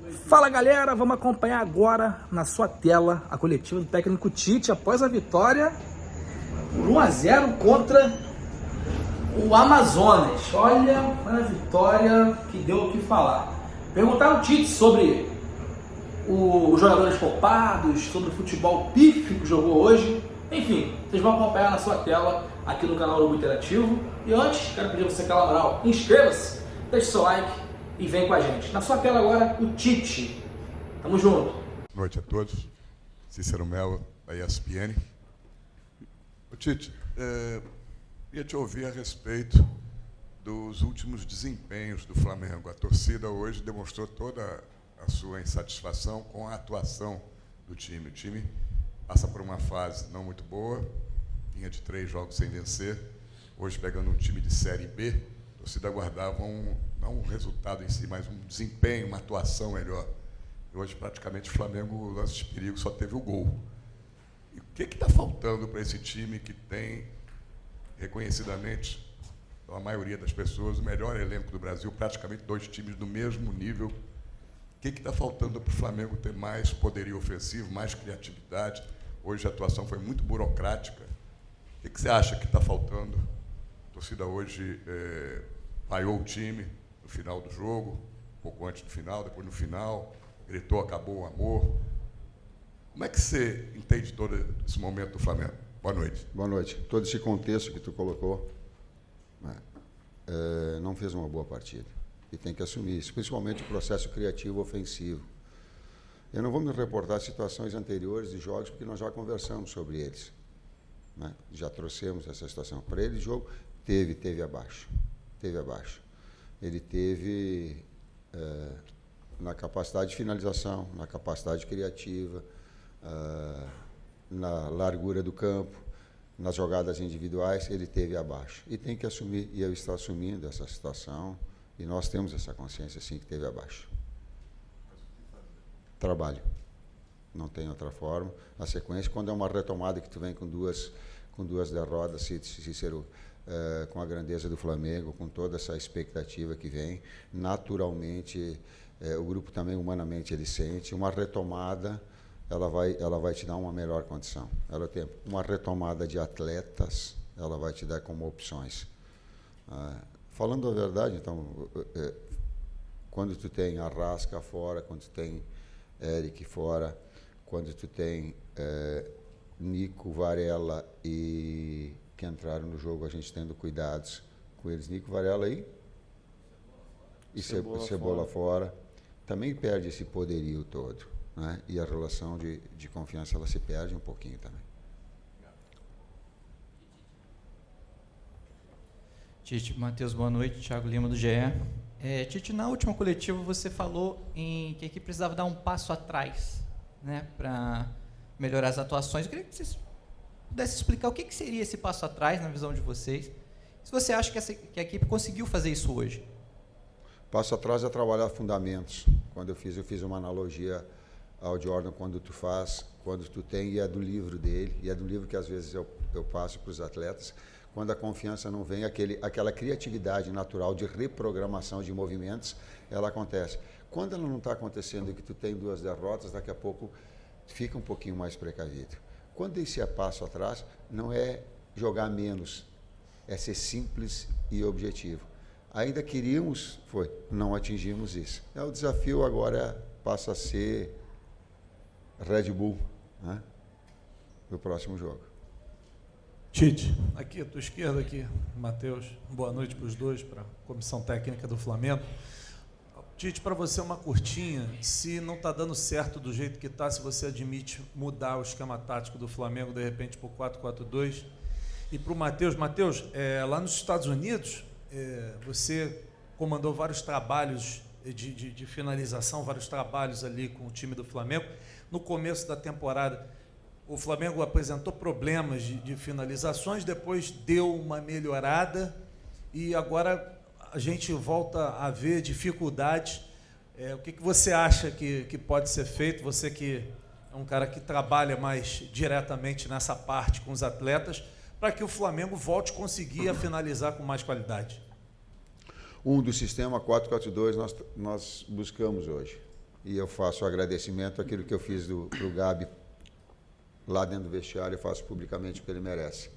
Fala galera, vamos acompanhar agora na sua tela a coletiva do técnico Tite após a vitória por 1-0 contra o Amazonas. Olha a vitória que deu o que falar. Perguntaram ao Tite sobre os jogadores poupados, sobre o futebol pífio que jogou hoje. Enfim, vocês vão acompanhar na sua tela aqui no canal Urubu Interativo. E antes, quero pedir a você aquela moral, inscreva-se, deixe seu like e vem com a gente. Na sua tela agora, o Tite. Tamo junto. Boa noite a todos. Cícero Melo, da ESPN. Ô Tite, ia te ouvir a respeito dos últimos desempenhos do Flamengo. A torcida hoje demonstrou toda a sua insatisfação com a atuação do time. O time passa por uma fase não muito boa, vinha de 3 jogos sem vencer. Hoje, pegando um time de Série B, a torcida aguardava não um resultado em si, mas um desempenho, uma atuação melhor. E hoje, praticamente, o Flamengo, lance de perigo, só teve o gol. E o que está faltando para esse time que tem, reconhecidamente, a maioria das pessoas, o melhor elenco do Brasil, praticamente 2 times do mesmo nível? O que está faltando para o Flamengo ter mais poderio ofensivo, mais criatividade? Hoje a atuação foi muito burocrática. O que você acha que está faltando? A torcida hoje vaiou o time no final do jogo, um pouco antes do final, depois no final, gritou, acabou o amor. Como é que você entende todo esse momento do Flamengo? Boa noite. Boa noite. Todo esse contexto que tu colocou, não fez uma boa partida. E tem que assumir isso, principalmente o processo criativo ofensivo. Eu não vou me reportar a situações anteriores de jogos, porque nós já conversamos sobre eles. Né? Já trouxemos essa situação. Para ele, o jogo teve abaixo. Teve abaixo. Ele teve na capacidade de finalização, na capacidade criativa, na largura do campo, nas jogadas individuais, ele teve abaixo. E tem que assumir, e eu estou assumindo essa situação, e nós temos essa consciência, sim, que teve abaixo. Trabalho. Não tem outra forma. A sequência, quando é uma retomada que tu vem com duas derrotas, Cícero, com a grandeza do Flamengo, com toda essa expectativa que vem, naturalmente, o grupo também, humanamente, ele sente. Uma retomada, ela vai te dar uma melhor condição. Ela tem uma retomada de atletas, ela vai te dar como opções. Falando a verdade, então, quando tu tem Arrasca fora, quando tu tem Eric fora, quando tu tem Nico, Varela e que entraram no jogo, a gente tendo cuidados com eles, Nico, Varela e Cebola fora, também perde esse poderio todo, né? E a relação de confiança, ela se perde um pouquinho também. Tite, Matheus, boa noite. Thiago Lima, do GE. Tite, na última coletiva você falou que a equipe precisava dar um passo atrás, né, para melhorar as atuações. Eu queria que vocês pudessem explicar o que seria esse passo atrás, na visão de vocês. Se você acha que a equipe conseguiu fazer isso hoje. Passo atrás é trabalhar fundamentos. Quando eu fiz uma analogia ao Jordan, quando tu tem, e é do livro dele, e é do livro que às vezes eu passo para os atletas. Quando a confiança não vem, aquela criatividade natural de reprogramação de movimentos, ela acontece. Quando ela não está acontecendo e que tu tem 2 derrotas, daqui a pouco fica um pouquinho mais precavido. Quando esse passo atrás, não é jogar menos, é ser simples e objetivo. Ainda queríamos, não atingimos isso. O desafio agora passa a ser Red Bull, né, no próximo jogo. Tite, aqui à tua esquerda, aqui, Matheus, boa noite para os dois, para a comissão técnica do Flamengo. Tite, para você uma curtinha, se não está dando certo do jeito que está, se você admite mudar o esquema tático do Flamengo, de repente, para o 4-4-2. E para o Matheus, lá nos Estados Unidos, você comandou vários trabalhos de finalização, vários trabalhos ali com o time do Flamengo. No começo da temporada, o Flamengo apresentou problemas de finalizações, depois deu uma melhorada e agora a gente volta a ver dificuldades. O que você acha que pode ser feito? Você que é um cara que trabalha mais diretamente nessa parte com os atletas, para que o Flamengo volte a conseguir finalizar com mais qualidade. Do sistema 4-4-2 nós buscamos hoje. e eu faço o agradecimento àquilo que eu fiz para o Gabi lá dentro do vestiário, eu faço publicamente o que ele merece.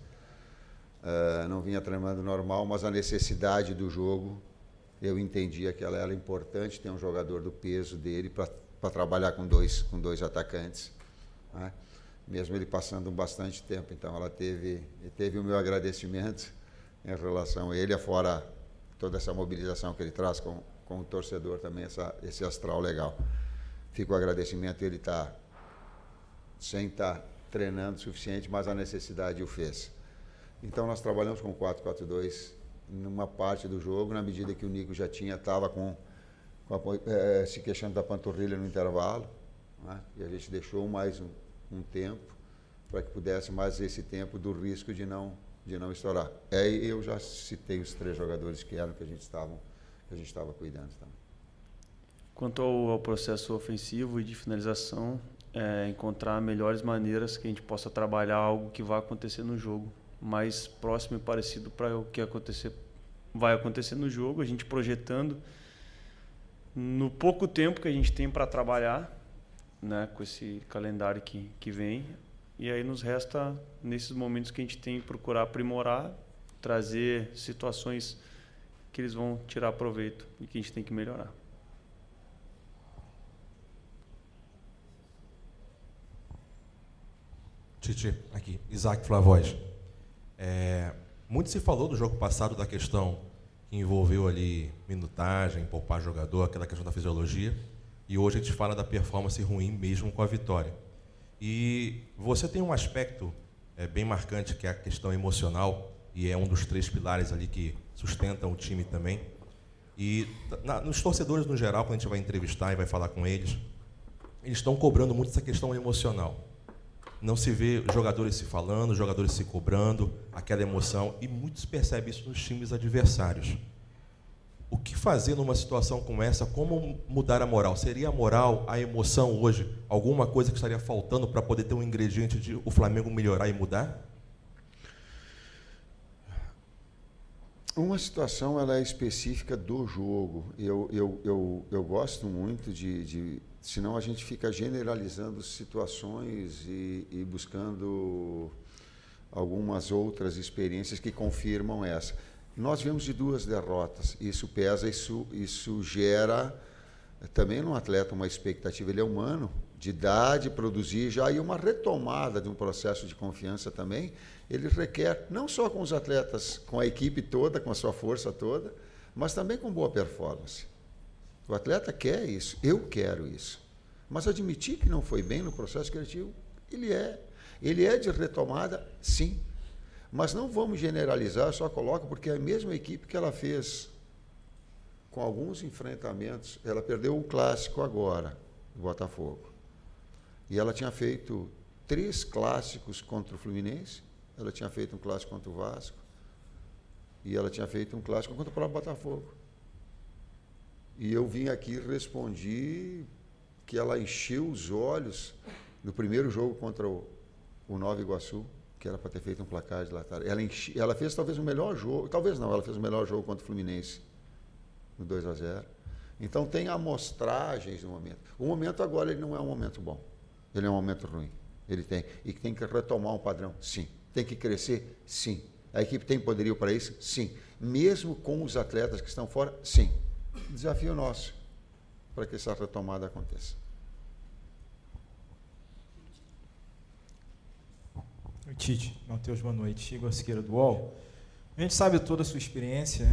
Não vinha treinando normal, mas a necessidade do jogo, eu entendia que ela era importante, ter um jogador do peso dele para trabalhar com dois atacantes, né? Mesmo ele passando bastante tempo. Então, ela teve o meu agradecimento em relação a ele, afora toda essa mobilização que ele traz com o torcedor também, esse astral legal. Fica o agradecimento, ele está sem estar treinando o suficiente, mas a necessidade o fez. Então, nós trabalhamos com 4-4-2 numa parte do jogo, na medida que o Nico já estava se queixando da panturrilha no intervalo, né? E a gente deixou mais um tempo para que pudesse mais esse tempo do risco de não estourar. Eu já citei os 3 jogadores que a gente estava cuidando também. Quanto ao processo ofensivo e de finalização, encontrar melhores maneiras que a gente possa trabalhar algo que vai acontecer no jogo, mais próximo e parecido para o que vai acontecer no jogo, a gente projetando no pouco tempo que a gente tem para trabalhar, né, com esse calendário que vem, e aí nos resta, nesses momentos que a gente tem, procurar aprimorar, trazer situações que eles vão tirar proveito e que a gente tem que melhorar. Tite, aqui, Isaac Flavoz. Muito se falou do jogo passado da questão que envolveu ali minutagem, poupar jogador, aquela questão da fisiologia, e hoje a gente fala da performance ruim mesmo com a vitória. E você tem um aspecto bem marcante, que é a questão emocional, e é um dos 3 pilares ali que sustentam o time também. E nos torcedores no geral, quando a gente vai entrevistar e vai falar com eles estão cobrando muito essa questão emocional. Não se vê jogadores se falando, jogadores se cobrando, aquela emoção, e muitos percebem isso nos times adversários. O que fazer numa situação como essa? Como mudar a moral? Seria a moral, a emoção hoje, alguma coisa que estaria faltando para poder ter um ingrediente de o Flamengo melhorar e mudar? Uma situação, ela é específica do jogo. Eu gosto muito senão a gente fica generalizando situações e buscando algumas outras experiências que confirmam essa. Nós vemos de 2 derrotas, isso pesa, isso gera também no atleta uma expectativa, ele é humano, de dar, de produzir já, e uma retomada de um processo de confiança também, ele requer, não só com os atletas, com a equipe toda, com a sua força toda, mas também com boa performance. O atleta quer isso, eu quero isso. Mas admitir que não foi bem no processo criativo, ele é de retomada, sim. Mas não vamos generalizar, só coloca, porque é a mesma equipe que ela fez com alguns enfrentamentos, ela perdeu o clássico agora, do Botafogo. E ela tinha feito 3 clássicos contra o Fluminense, ela tinha feito um clássico contra o Vasco, e ela tinha feito um clássico contra o próprio Botafogo. E eu vim aqui e respondi que ela encheu os olhos no primeiro jogo contra o Nova Iguaçu, que era para ter feito um placar de lateral. Ela fez talvez o melhor jogo, talvez não, ela fez o melhor jogo contra o Fluminense, no 2-0. Então tem amostragens no momento. O momento agora ele não é um momento bom, ele é um momento ruim. Ele tem que retomar um padrão, sim. Tem que crescer, sim. A equipe tem poderio para isso, sim. Mesmo com os atletas que estão fora, sim. Desafio nosso para que essa retomada aconteça. Tite, Matheus, boa noite. Igor Siqueira do UOL. A gente sabe toda a sua experiência,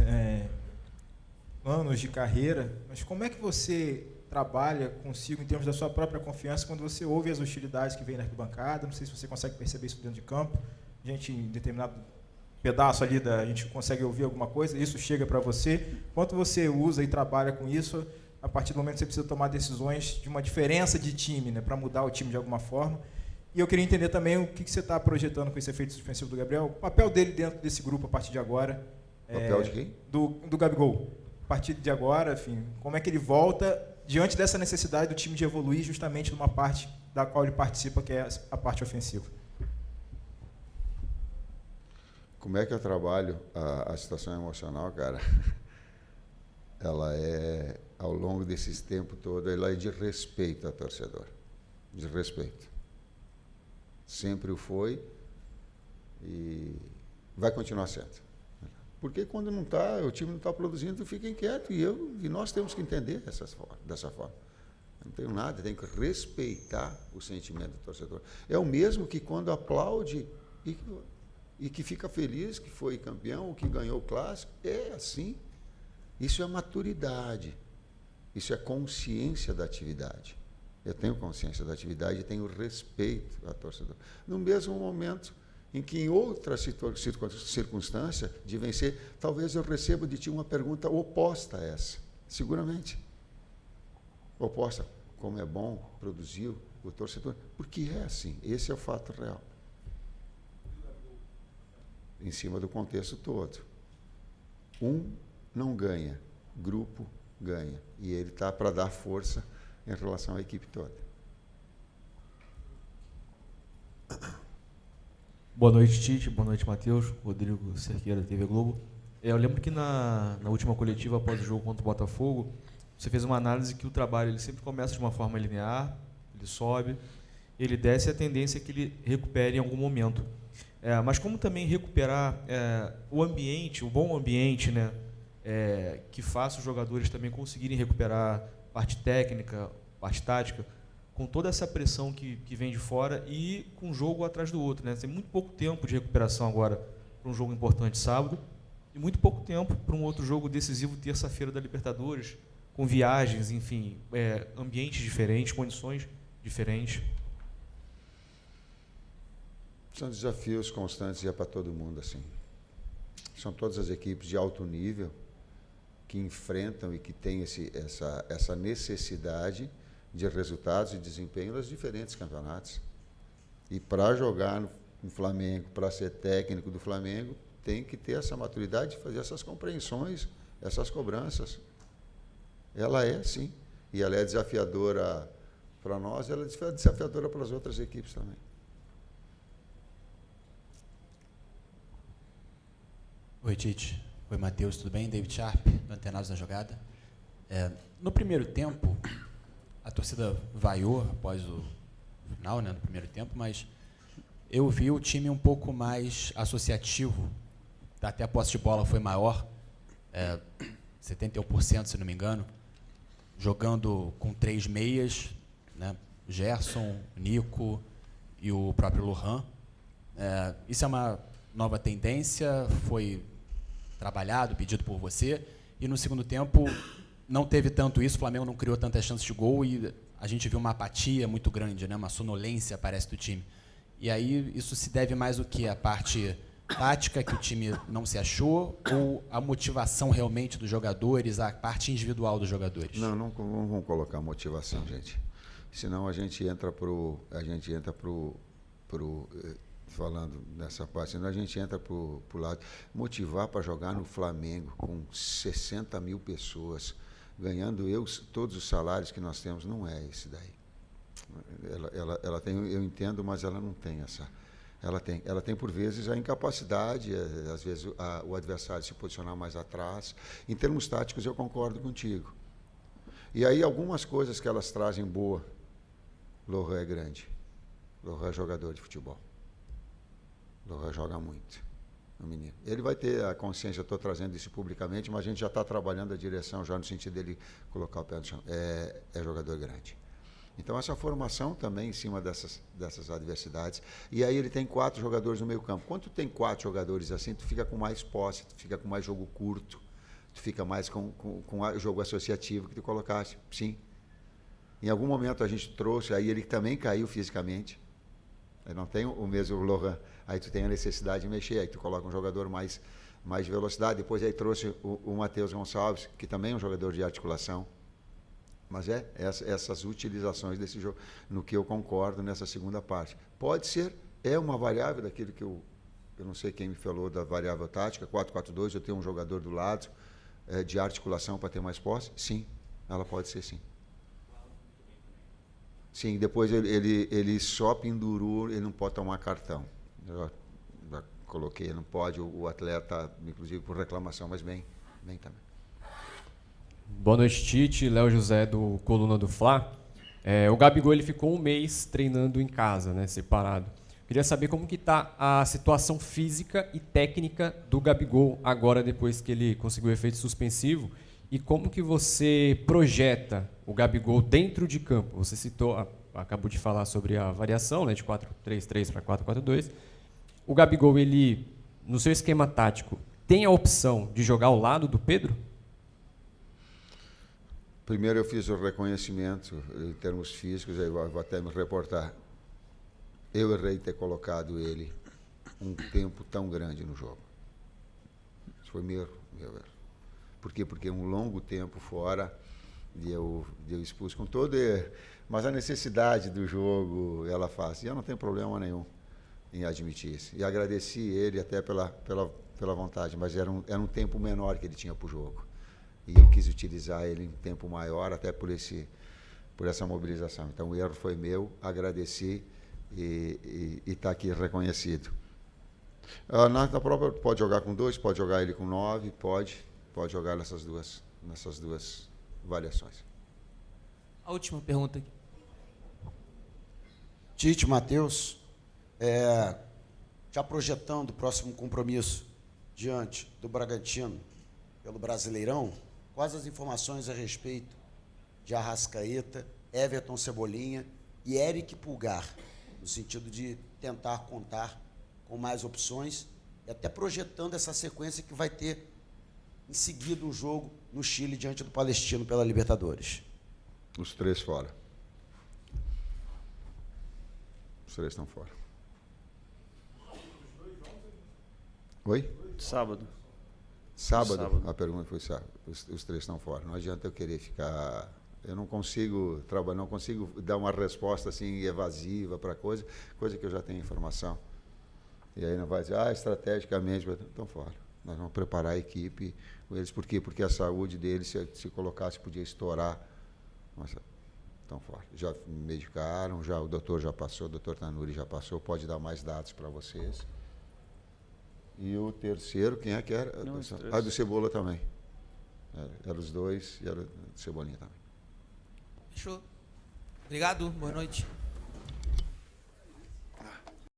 anos de carreira, mas como é que você trabalha consigo em termos da sua própria confiança quando você ouve as hostilidades que vêm na arquibancada? Não sei se você consegue perceber isso dentro de campo. A gente, em determinado pedaço ali, a gente consegue ouvir alguma coisa, isso chega para você. Quanto você usa e trabalha com isso a partir do momento que você precisa tomar decisões de uma diferença de time, né, para mudar o time de alguma forma? E eu queria entender também o que você está projetando com esse efeito suspensivo do Gabriel, o papel dele dentro desse grupo a partir de agora. Papel de quem? Do Gabigol. A partir de agora, enfim, como é que ele volta diante dessa necessidade do time de evoluir justamente numa parte da qual ele participa, que é a parte ofensiva? Como é que eu trabalho a situação emocional, cara? Ela é ao longo desses tempos todo, ela é de respeito ao torcedor. De respeito. Sempre o foi e vai continuar sendo. Porque quando não está, o time não está produzindo, fica inquieto. E nós temos que entender dessa forma. Não tenho nada, tenho que respeitar o sentimento do torcedor. É o mesmo que quando aplaude e que fica feliz que foi campeão, ou que ganhou o clássico. É assim. Isso é maturidade. Isso é consciência da atividade. Eu tenho consciência da atividade e tenho respeito ao torcedor. No mesmo momento em que, em outra circunstância de vencer, talvez eu receba de ti uma pergunta oposta a essa. Seguramente. Oposta. Como é bom produzir o torcedor. Porque é assim. Esse é o fato real. Em cima do contexto todo. Um não ganha, grupo ganha. E ele está para dar força em relação à equipe toda. Boa noite, Tite. Boa noite, Matheus. Rodrigo Cerqueira, TV Globo. Eu lembro que na última coletiva, após o jogo contra o Botafogo, você fez uma análise que o trabalho ele sempre começa de uma forma linear, ele sobe, ele desce e a tendência é que ele recupere em algum momento. Mas como também recuperar o ambiente, o bom ambiente, né, que faça os jogadores também conseguirem recuperar parte técnica, parte tática, com toda essa pressão que vem de fora e com um jogo atrás do outro, né? Tem muito pouco tempo de recuperação agora para um jogo importante sábado e muito pouco tempo para um outro jogo decisivo terça-feira da Libertadores, com viagens, enfim, ambientes diferentes, condições diferentes. São desafios constantes e é para todo mundo assim. São todas as equipes de alto nível que enfrentam e que têm essa necessidade de resultados e desempenho nos diferentes campeonatos. E para jogar no Flamengo, para ser técnico do Flamengo, tem que ter essa maturidade de fazer essas compreensões, essas cobranças. Ela é, sim. E ela é desafiadora para nós, ela é desafiadora para as outras equipes também. Oi, Tite. Oi, Matheus. Tudo bem? David Sharp, do Antenados na Jogada. No primeiro tempo, a torcida vaiou após o final, né, no primeiro tempo, mas eu vi o time um pouco mais associativo. Até a posse de bola foi maior, 71%, se não me engano, jogando com 3 meias, né, Gerson, Nico e o próprio Lohan. Isso é uma nova tendência, foi trabalhado, pedido por você, e no segundo tempo não teve tanto isso, o Flamengo não criou tantas chances de gol e a gente viu uma apatia muito grande, né? Uma sonolência, parece, do time. E aí isso se deve mais o quê? A parte tática, que o time não se achou, ou a motivação realmente dos jogadores, a parte individual dos jogadores? Não vamos colocar motivação, gente. Senão a gente entra pro falando nessa parte, senão a gente entra pro lado. Motivar para jogar no Flamengo com 60 mil pessoas, ganhando todos os salários que nós temos, não é esse daí. Ela tem, eu entendo, mas ela não tem essa. Ela tem por vezes a incapacidade, às vezes o adversário se posicionar mais atrás. Em termos táticos, eu concordo contigo. E aí algumas coisas que elas trazem boa. Lohan é grande. Lohan é jogador de futebol. Lohan joga muito. O menino. Ele vai ter a consciência, eu estou trazendo isso publicamente, mas a gente já está trabalhando a direção, já no sentido dele colocar o pé no chão. É jogador grande. Então, essa formação também em cima dessas adversidades. E aí ele tem 4 jogadores no meio campo. Quando tu tem 4 jogadores assim, tu fica com mais posse, tu fica com mais jogo curto, tu fica mais com o jogo associativo que tu colocaste. Sim. Em algum momento a gente trouxe, aí ele também caiu fisicamente. Ele não tem o mesmo Lohan. Aí tu tem a necessidade de mexer, aí tu coloca um jogador mais de velocidade. Depois aí trouxe o Matheus Gonçalves, que também é um jogador de articulação. Mas essas utilizações desse jogo, no que eu concordo nessa segunda parte. Pode ser, é uma variável daquilo que eu não sei quem me falou da variável tática, 4-4-2, eu tenho um jogador do lado de articulação para ter mais posse? Sim, ela pode ser sim. Sim, depois ele só pendurou, ele não pode tomar cartão. Eu já coloquei, não pode, o atleta, inclusive por reclamação, mas bem também. Boa noite, Tite. Léo José, do Coluna do Fla. O Gabigol ele ficou um mês treinando em casa, né, separado. Queria saber como que está a situação física e técnica do Gabigol agora, depois que ele conseguiu o efeito suspensivo, e como que você projeta o Gabigol dentro de campo. Você citou, acabou de falar sobre a variação, né, de 4-3-3 para 4-4-2. O Gabigol, ele, no seu esquema tático, tem a opção de jogar ao lado do Pedro? Primeiro eu fiz o reconhecimento em termos físicos, aí vou até me reportar. Eu errei ter colocado ele um tempo tão grande no jogo. Isso foi meu erro. Por quê? Porque um longo tempo fora de eu expus com todo... Mas a necessidade do jogo, ela faz. E eu não tenho problema nenhum em admitir isso. E agradeci ele até pela vontade, mas era um tempo menor que ele tinha para o jogo. E eu quis utilizar ele em um tempo maior, até por essa mobilização. Então, o erro foi meu, agradeci e está aqui reconhecido. Na própria, pode jogar com 2, pode jogar ele com 9, pode jogar nessas duas variações. A última pergunta aqui. Tite, Matheus, já projetando o próximo compromisso diante do Bragantino pelo Brasileirão, quais as informações a respeito de Arrascaeta, Everton Cebolinha e Eric Pulgar, no sentido de tentar contar com mais opções e até projetando essa sequência que vai ter em seguida um jogo no Chile diante do Palestino pela Libertadores? Os 3 fora. Os 3 estão fora. Oi? Sábado. Sábado? A pergunta foi sábado. Os 3 estão fora. Não adianta eu querer ficar... Eu não consigo trabalhar, não consigo dar uma resposta assim evasiva para coisa que eu já tenho informação. E aí não vai dizer, estrategicamente, estão fora. Nós vamos preparar a equipe com eles. Por quê? Porque a saúde deles, se colocasse, podia estourar. Mas estão fora. Já medicaram, o doutor já passou, o doutor Tanuri já passou, pode dar mais dados para vocês. E o terceiro, quem é que era? Do Cebola também. Era os 2 e era do Cebolinha também. Fechou. Obrigado, boa noite.